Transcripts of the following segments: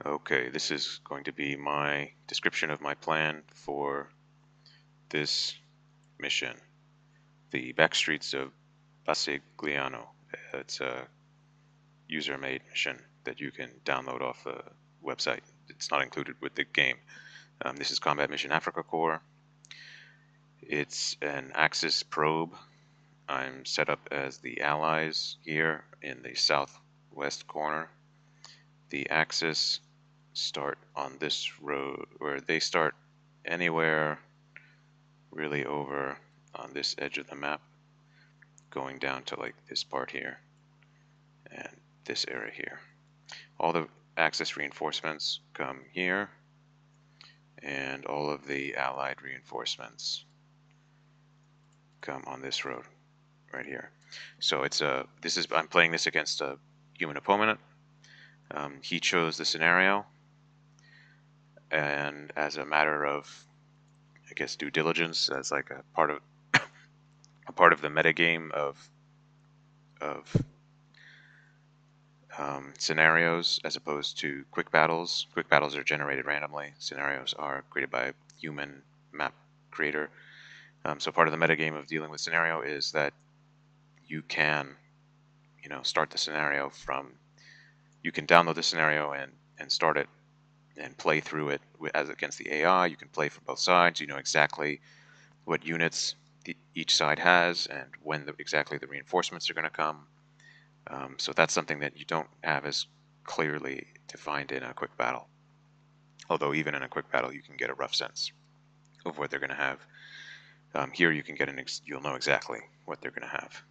Okay, this is going to be my description of my plan for this mission, the Backstreets of Bassigliano. It's a user-made mission that you can download off the website. It's not included with the game. This is Combat Mission Africa Corps. It's an Axis probe. I'm set up as the Allies here in the southwest corner. The Axis start on this road, where they start anywhere really over on this edge of the map, going down to like this part here and this area here. All the Axis reinforcements come here, and all of the Allied reinforcements come on this road right here. So it's I'm playing this against a human opponent. He chose the scenario, and as a matter of, I guess, due diligence, as like a part of the metagame of scenarios, as opposed to quick battles. Quick battles are generated randomly. Scenarios are created by a human map creator. So part of the metagame of dealing with scenario is that you can, start the scenario from. You can download the scenario and start it and play through it as against the AI. You can play from both sides. You know exactly what units each side has and when exactly the reinforcements are going to come. So that's something that you don't have as clearly defined in a quick battle. Although even in a quick battle, you can get a rough sense of what they're going to have. Here, you can get you'll know exactly what they're going to have.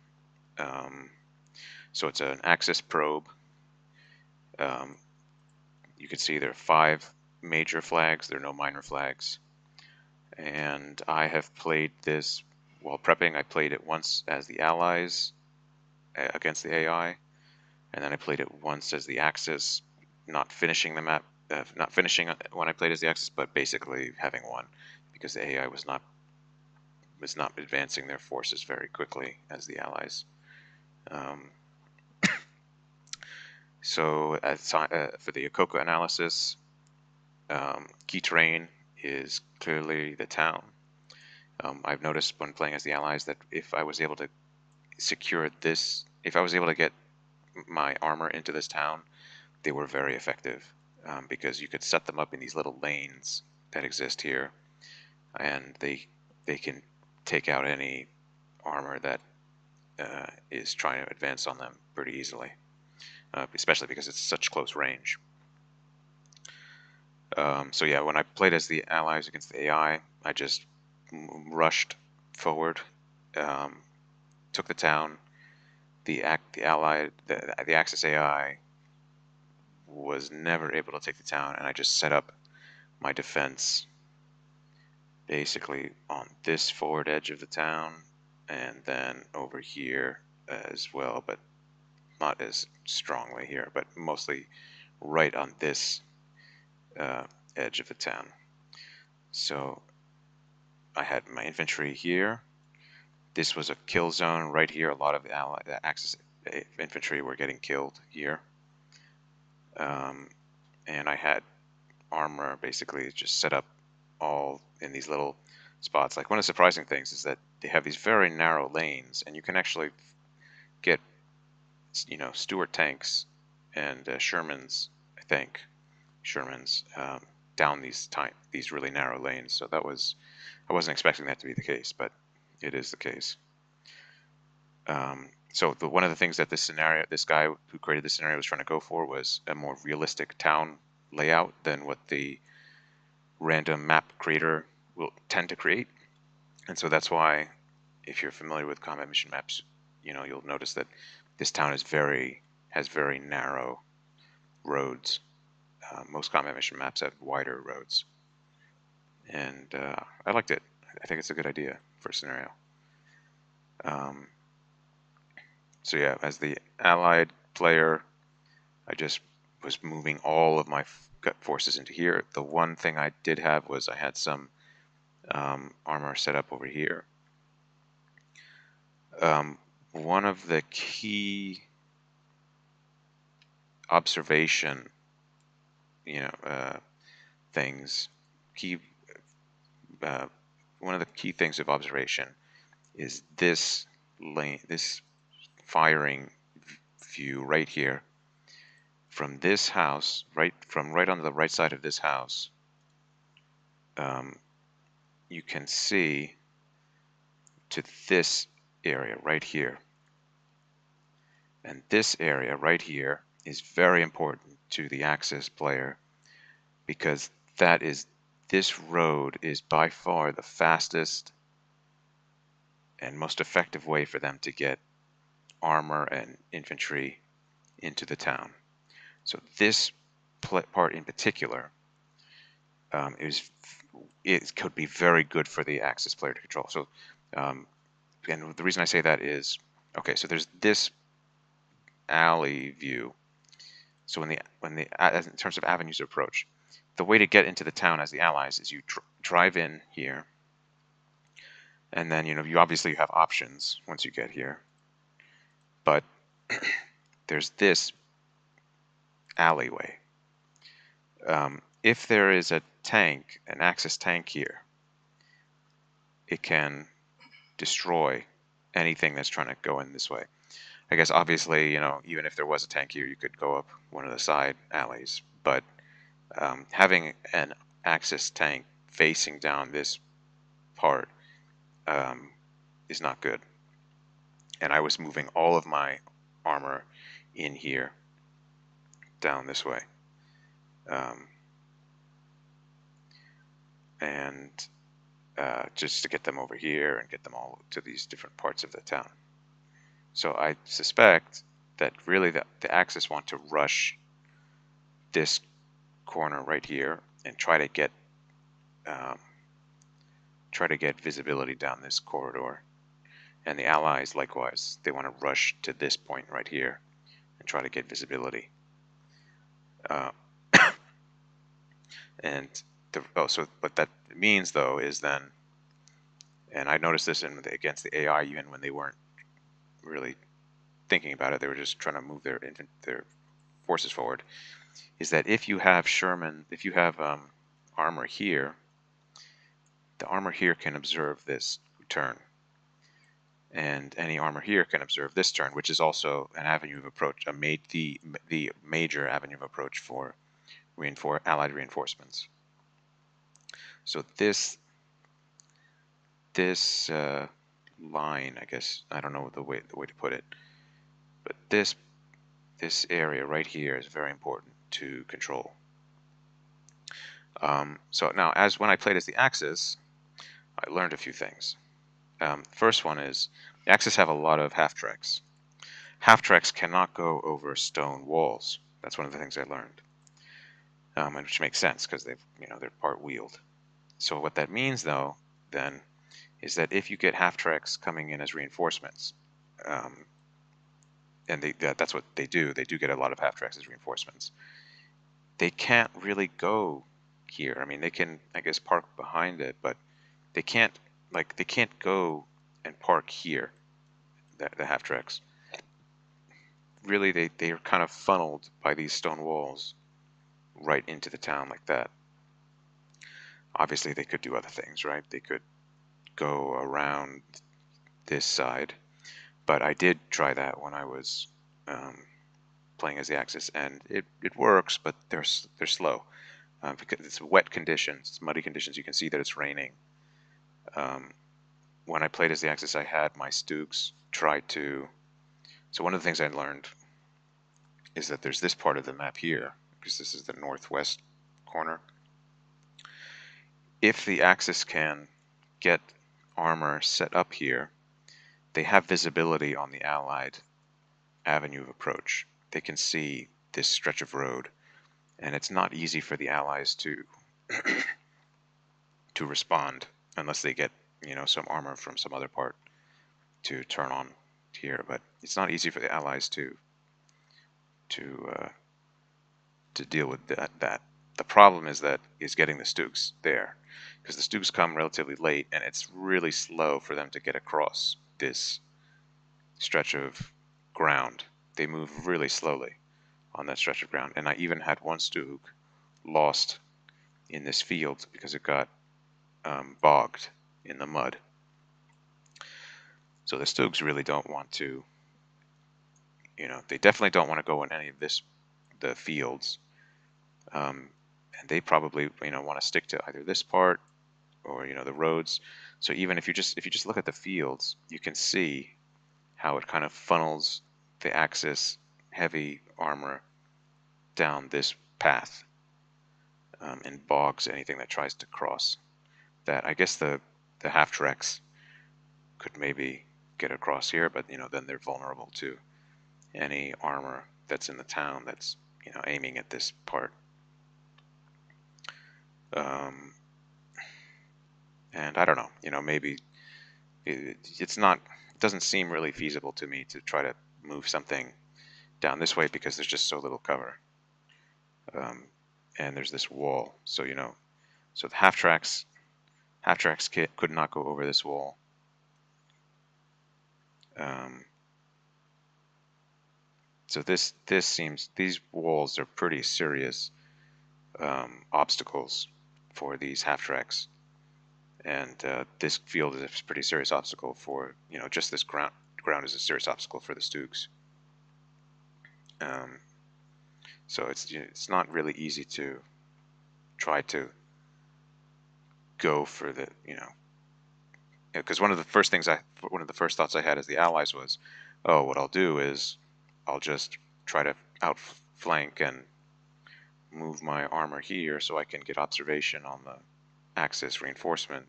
So it's an Axis probe. You can see there are 5 major flags. There are no minor flags. And I have played this while prepping. I played it once as the Allies against the AI, and then I played it once as the Axis, not finishing the map, not finishing when I played as the Axis, but basically having won because the AI was not advancing their forces very quickly as the Allies. So for the Akoko analysis, key terrain is clearly the town. I've noticed when playing as the Allies that if I was able to secure this, if I was able to get my armor into this town, they were very effective because you could set them up in these little lanes that exist here, and they can take out any armor that is trying to advance on them pretty easily, especially because it's such close range. So yeah, when I played as the Allies against the AI, I just rushed forward, took the town. The Axis AI was never able to take the town, and I just set up my defense basically on this forward edge of the town, and then over here as well, but not as strongly here, but mostly right on this edge of the town. So I had my infantry here. This was a kill zone right here. A lot of the Axis infantry were getting killed here. And I had armor basically just set up all in these little spots. Like, one of the surprising things is that they have these very narrow lanes, and you can actually get, Stuart tanks and Shermans, I think, down these really narrow lanes. So I wasn't expecting that to be the case, but it is the case. So one of the things that this guy who created this scenario was trying to go for was a more realistic town layout than what the random map creator will tend to create. And so that's why, if you're familiar with combat mission maps, you'll notice that this town has very narrow roads. Most combat mission maps have wider roads, and I liked it. I think it's a good idea for a scenario. So yeah, as the Allied player, I just was moving all of my forces into here. The one thing I did have was I had some armor set up over here. One of the key observation things. Key uh, One of the key things of observation is this lane, this firing view right here from this house, right on the right side of this house. You can see to this area right here, and this area right here is very important to the Axis player because this road is by far the fastest and most effective way for them to get armor and infantry into the town. So this part in particular it could be very good for the Axis player to control. So, and the reason I say that is, okay, so there's this alley view. So in terms of avenues of approach, the way to get into the town as the Allies is you drive in here, and then you obviously have options once you get here, but there's this alleyway. If there is a tank, an Axis tank here, it can destroy anything that's trying to go in this way. I guess obviously, even if there was a tank here, you could go up one of the side alleys, but having an Axis tank facing down this part is not good. And I was moving all of my armor in here down this way. And just to get them over here and get them all to these different parts of the town. So I suspect that really the Axis want to rush this corner right here and try to get visibility down this corridor. And the Allies, likewise, they want to rush to this point right here and try to get visibility. What that means though is then, and I noticed this against the AI even when they weren't really thinking about it, they were just trying to move their forces forward, is that if you have armor here, the armor here can observe this turn. And any armor here can observe this turn, which is also an avenue of approach, the major avenue of approach for Allied reinforcements. So this line, I guess, I don't know the way to put it, but this area right here is very important to control. So now, when I played as the Axis, I learned a few things. First one is the Axis have a lot of half-treks. Half-treks cannot go over stone walls. That's one of the things I learned, and which makes sense because they're part-wheeled. So what that means, though, then, is that if you get half-treks coming in as reinforcements, and that's what they do get a lot of half-treks as reinforcements, they can't really go here. I mean, they can, I guess, park behind it, but they can't go and park here, the half-treks. Really, they are kind of funneled by these stone walls right into the town like that. Obviously, they could do other things, right? They could go around this side, but I did try that when I was playing as the Axis, and it works, but they're slow because it's wet conditions, it's muddy conditions. You can see that it's raining. When I played as the Axis, I had my Stooks try to. So one of the things I learned is that there's this part of the map here, because this is the northwest corner. If the Axis can get armor set up here, they have visibility on the Allied avenue of approach. They can see this stretch of road, and it's not easy for the Allies to to respond unless they get some armor from some other part to turn on here. But it's not easy for the Allies to deal with that. The problem is getting the Stooks there, because the Stooks come relatively late, and it's really slow for them to get across this stretch of ground. They move really slowly on that stretch of ground, and I even had one Stook lost in this field because it got bogged in the mud. So the Stoogs really don't want to, they definitely don't want to go in any of the fields. And they probably, want to stick to either this part or, the roads. So even if you just look at the fields, you can see how it kind of funnels the Axis heavy armor down this path, and bogs anything that tries to cross that. I guess the half-tracks could maybe get across here, but then they're vulnerable to any armor that's in the town that's aiming at this part. And I don't know, maybe it doesn't seem really feasible to me to try to move something down this way because there's just so little cover. And there's this wall, so so the half-tracks kit could not go over this wall. So these walls are pretty serious obstacles for these half-tracks, and this field is a pretty serious obstacle for just this ground is a serious obstacle for the Stoogs. So it's not really easy to try to go for the because one of the first thoughts I had as the Allies was, oh, what I'll do is I'll just try to outflank and move my armor here so I can get observation on the Axis reinforcement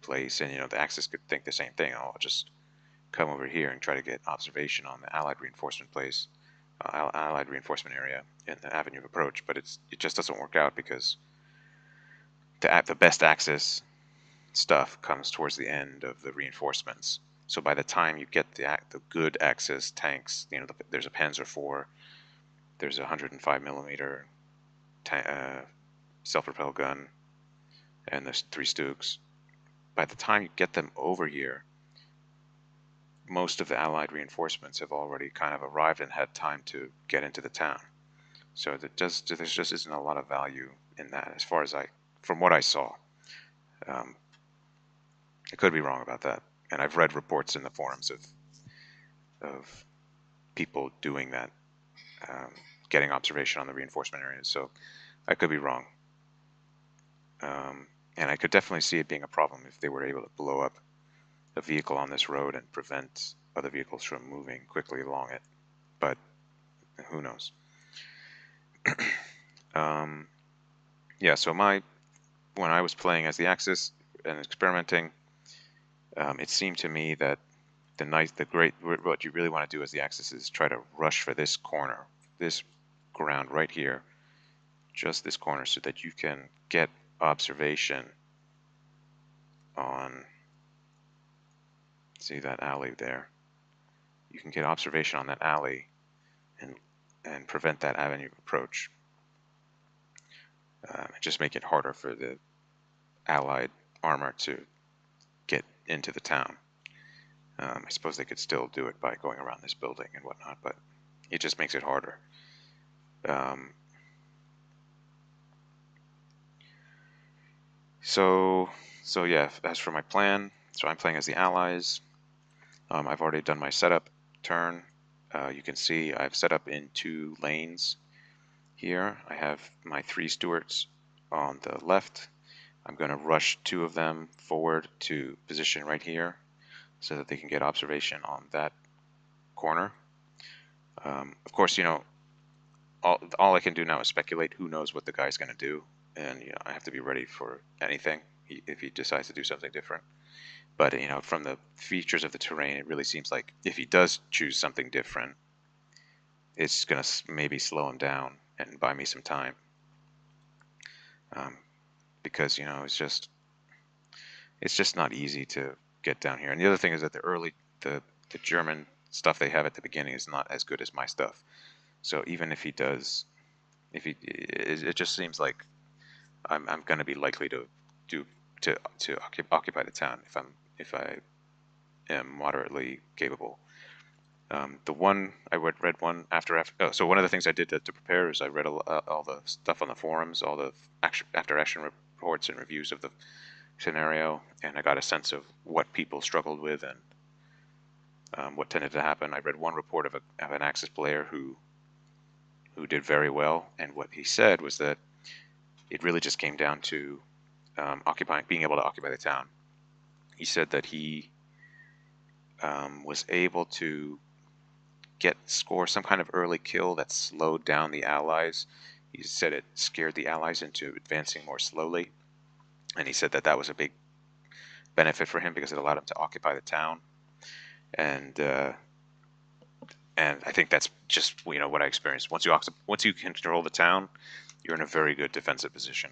place, and the Axis could think the same thing. Oh, I'll just come over here and try to get observation on the Allied reinforcement place, Allied reinforcement area in the avenue of approach. But it just doesn't work out because the best Axis stuff comes towards the end of the reinforcements. So by the time you get the good Axis tanks, there's a Panzer IV, there's a 105 millimeter self-propelled gun, and there's 3 Stoogs. By the time you get them over here, most of the Allied reinforcements have already kind of arrived and had time to get into the town. So there just isn't a lot of value in that, as far as from what I saw. I could be wrong about that, and I've read reports in the forums of people doing that, getting observation on the reinforcement areas. So I could be wrong, and I could definitely see it being a problem if they were able to blow up a vehicle on this road and prevent other vehicles from moving quickly along it. But who knows? Yeah. So when I was playing as the Axis and experimenting, it seemed to me that what you really want to do as the Axis is try to rush for this corner, this ground right here, just this corner, so that you can get observation on, see that alley there? You can get observation on that alley and prevent that avenue of approach. Just make it harder for the Allied armor to get into the town. I suppose they could still do it by going around this building and whatnot, but it just makes it harder. So yeah, as for my plan, so I'm playing as the Allies. I've already done my setup turn. You can see I've set up in 2 lanes here. I have my 3 Stuarts on the left. I'm going to rush 2 of them forward to position right here so that they can get observation on that corner. Of course, all I can do now is speculate. Who knows what the guy's going to do, and I have to be ready for anything if he decides to do something different. But from the features of the terrain, it really seems like if he does choose something different, it's going to maybe slow him down and buy me some time. Because it's just not easy to get down here. And the other thing is that the German stuff they have at the beginning is not as good as my stuff. So even if he does, it just seems like I'm going to be likely to occupy the town if I am moderately capable. The one I read one after. Oh, so one of the things I did to prepare is I read all the stuff on the forums, all the after action reports and reviews of the scenario, and I got a sense of what people struggled with and what tended to happen. I read one report of an Axis player who did very well, and what he said was that it really just came down to being able to occupy the town. He said that he was able to score some kind of early kill that slowed down the Allies. He said it scared the Allies into advancing more slowly, and he said that that was a big benefit for him because it allowed him to occupy the town. And I think that's just what I experienced. Once you control the town, you're in a very good defensive position.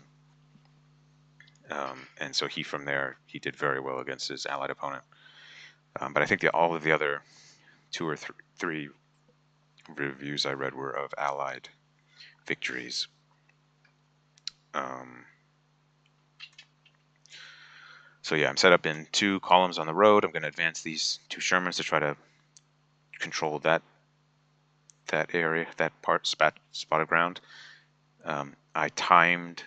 And so from there he did very well against his Allied opponent. But I think all of the other two or three reviews I read were of Allied victories. So yeah, I'm set up in 2 columns on the road. I'm going to advance these 2 Shermans to try to control that area, that spot of ground. I timed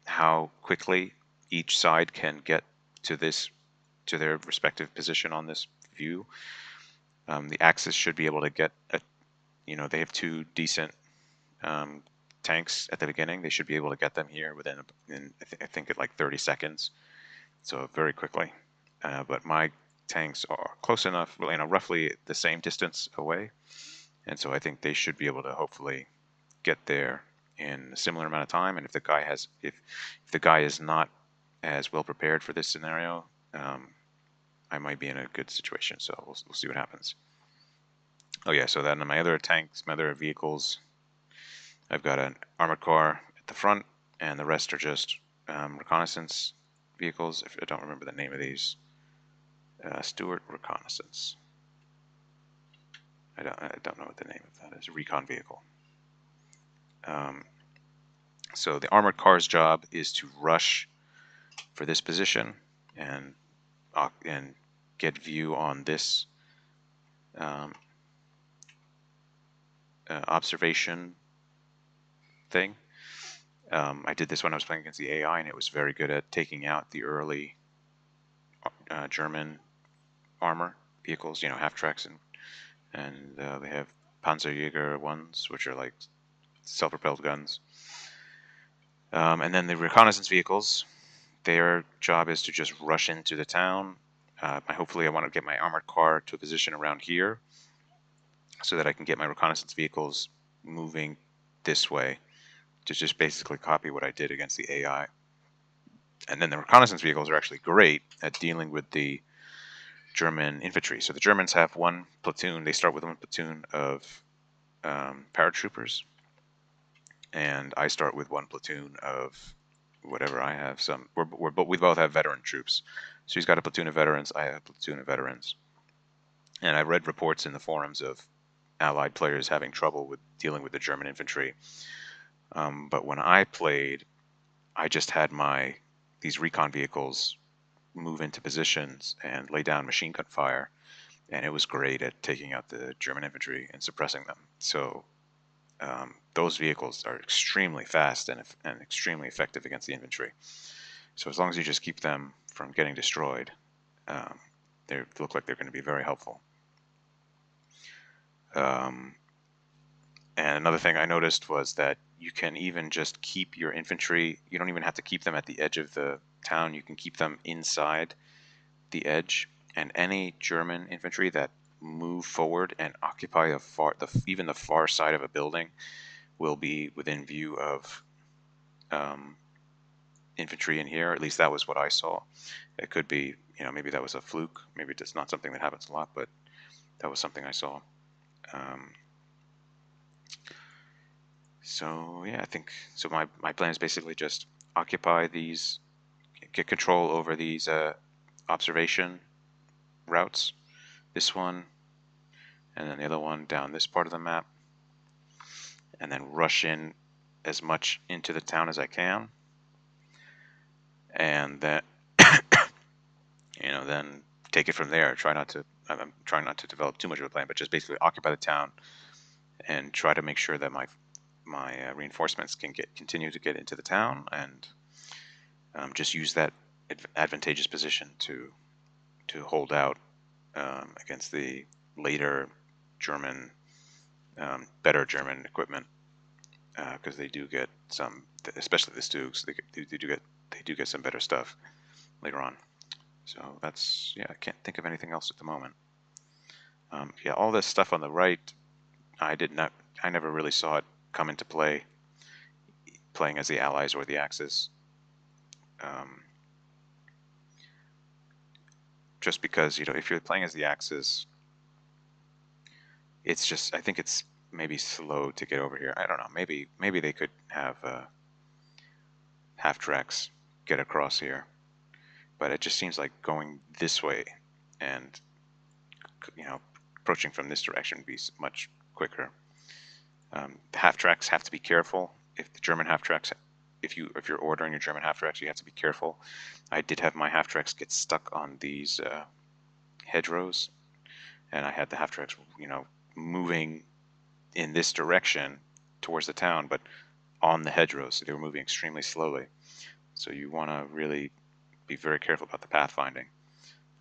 how quickly each side can get to their respective position on this view. The Axis should be able to get they have 2 decent tanks at the beginning. They should be able to get them here within I think at like 30 seconds, so very quickly. But my tanks are close enough, roughly the same distance away, and so I think they should be able to hopefully get there in a similar amount of time. And if the guy is not as well prepared for this scenario, I might be in a good situation. So we'll see what happens. Oh yeah, so then my other tanks, my other vehicles, I've got an armored car at the front, and the rest are just reconnaissance vehicles. I don't remember the name of these. Stuart Reconnaissance. I don't know what the name of that is. Recon vehicle. So the armored car's job is to rush for this position and get view on this observation thing. I did this when I was playing against the AI, and it was very good at taking out the early German armor vehicles, half-tracks, and they have Panzerjäger ones, which are like self-propelled guns. And then the reconnaissance vehicles, their job is to just rush into the town. Hopefully I want to get my armored car to a position around here so that I can get my reconnaissance vehicles moving this way to just basically copy what I did against the AI. And then the reconnaissance vehicles are actually great at dealing with the German infantry. So the Germans have 1 platoon. They start with 1 platoon of paratroopers, and I start with 1 platoon of whatever I have. We both have veteran troops. So he's got a platoon of veterans. I have a platoon of veterans. And I read reports in the forums of Allied players having trouble with dealing with the German infantry. But when I played, I just had these recon vehicles move into positions and lay down machine gun fire, and it was great at taking out the German infantry and suppressing them. So those vehicles are extremely fast and extremely effective against the infantry. So as long as you just keep them from getting destroyed, they look like they're going to be very helpful. And another thing I noticed was that you can even just keep your infantry. You don't even have to keep them at the edge of the town. You can keep them inside the edge, and any German infantry that move forward and occupy even the far side of a building will be within view of infantry in here. At least that was what I saw. It could be, maybe that was a fluke. Maybe it's not something that happens a lot, but that was something I saw. So yeah, I think so. My plan is basically just occupy these, get control over these observation routes. This one, and then the other one down this part of the map, and then rush in as much into the town as I can, and then then take it from there. Try not to I'm trying not to develop too much of a plan, but just basically occupy the town and try to make sure that my reinforcements can continue to get into the town, and just use that advantageous position to hold out against the later German, better German equipment, because they do get some, especially the Stoogs. They do get some better stuff later on. So that's, yeah, I can't think of anything else at the moment. Yeah, all this stuff on the right, I never really saw it come into play, playing as the Allies or the Axis. Just because, if you're playing as the Axis, it's just, I think it's maybe slow to get over here. I don't know. Maybe they could have half tracks get across here, but it just seems like going this way and approaching from this direction would be much quicker. The half tracks have to be careful. If the German half tracks, if you're ordering your German half tracks, you have to be careful. I did have my half tracks get stuck on these hedgerows, and I had the half tracks, moving in this direction towards the town, but on the hedgerows, so they were moving extremely slowly. So you want to really be very careful about the pathfinding.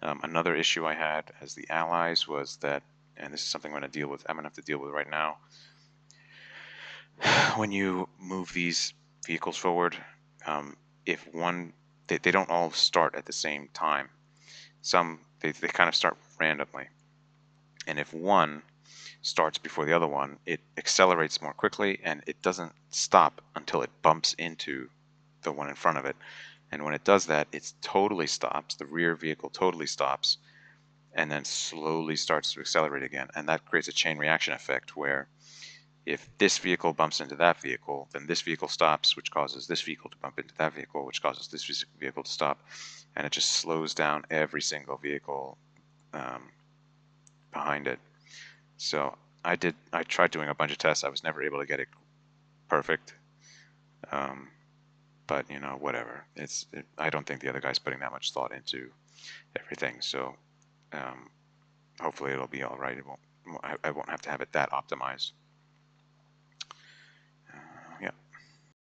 Another issue I had as the Allies was that, and this is something I'm going to have to deal with right now. When you move these vehicles forward, if one, they don't all start at the same time. Some, they kind of start randomly. And if one starts before the other one, it accelerates more quickly, and it doesn't stop until it bumps into the one in front of it. And when it does that, it totally stops. The rear vehicle totally stops, and then slowly starts to accelerate again. And that creates a chain reaction effect where if this vehicle bumps into that vehicle, then this vehicle stops, which causes this vehicle to bump into that vehicle, which causes this vehicle to stop. And it just slows down every single vehicle behind it. So I tried doing a bunch of tests. I was never able to get it perfect. But whatever. I don't think the other guy's putting that much thought into everything. So hopefully it'll be all right. I won't have to have it that optimized.